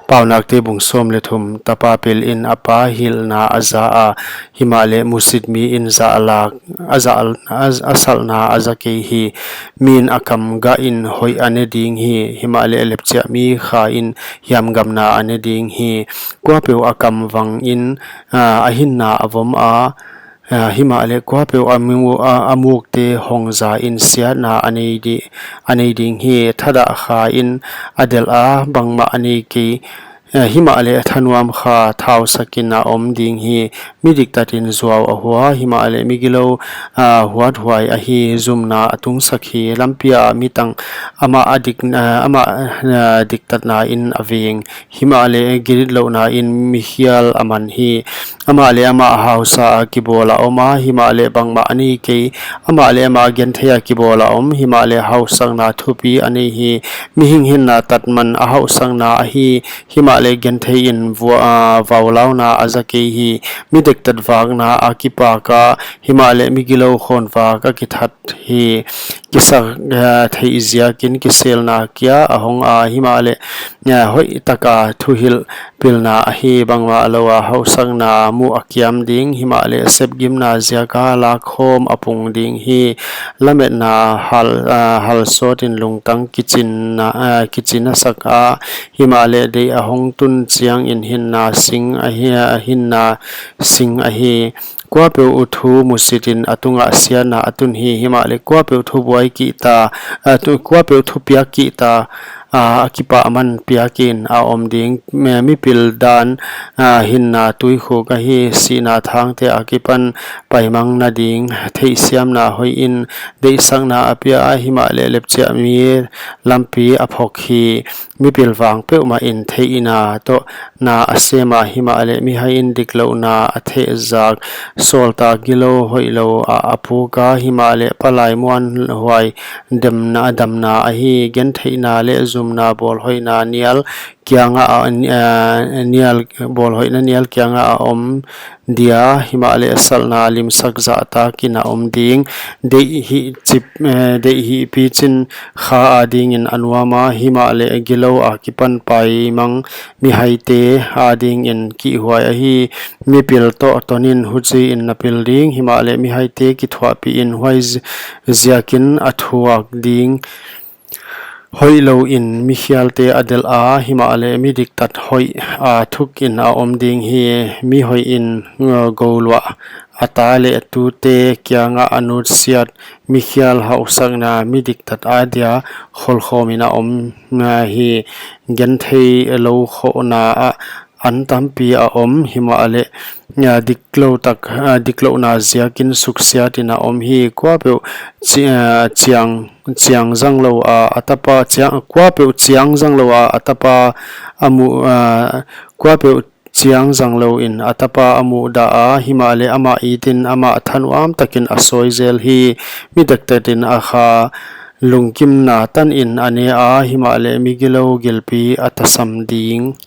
paunak te bungsom le thum tapa pel in apa hil na aza a himale musid mi in za alak asal na azake hi min akam ga in hoi ane ding hi himale lepcha mi kha in yam gamna ane ding hi kwa pe akam wang in ahin na avom a himale kwa pe amuk te hongza in sia na ane ding hi thada kha in adel a bangma ane ki himale thanuam kha thau sakina om ding hi midik tatin zuaw ahwa himale migilo huat huai a hi zumna atung sakhi lampia mitang ama diktat na in aving himale girit lo na in mihial aman hi amale ama hausa kibola oma himale bangma ani ke amale ama genthea kibola om himale hausang na thupi ani hi mihing hin na tatman a hausang na hi himale genthei in vawlau na azake hi midek tat wag na akipa ka himale migilo khon wa ka kithat hi kisak thei zia kin kisel na kya ahong a himale hoi taka thuhil pilna hi bangwa alowa hausang na mu akyam ding himale sepgim na zia ka lakhom apung ding hi lamet na hal sotin lungtang kitchen saka himale de ahong tun chiang in hin na sing a hi kwa pe uthu musitin atunga siana atun hi himale kwa pe uthu boy ki ta kwa pe uthu pia ki ta akipa aman piakin a om ding mi pil dan hinna tui kho ka hi sina thang te akipan paimang na ding thei siam na hoi in de sang na apia himale lepcha mi lampi aphok hi mi pil wang pe ma in thei ina to na asema himale mi hai in diklo na athe zak solta gilo hoilo apu ka himale palai muan huai damna a hi gen theina le zumna bol hoina nial kyanga nial bol hoina nial kyanga om dia himale salna limsak zata kina om ding de hi pichin kha ading in anwama himale gilo akipan pai mang mi haite ading in ki huai hi mi pil to tonin huchi in na building himale mi haite ki thwa pi in huai ziakin athuak ding hoilo in mihialte adel a himale mi diktat hoi thuk in a om ding hi mi hoi in golwa atale tute kyanga anut siat mihial hausang na mi diktat adia kholkhomina om hi genthei lo kho na antampi a om himale diklo na ziakin suksia tina om hi kwa pe chiang zanglo atapa kwa pe chiang zanglo atapa amu kwa pe chiang zanglo in atapa amu da himale ama itin ama thanuam takin asoizel hi midaktatin akha lungkim na tan in ane himale migilo gilpi atasam ding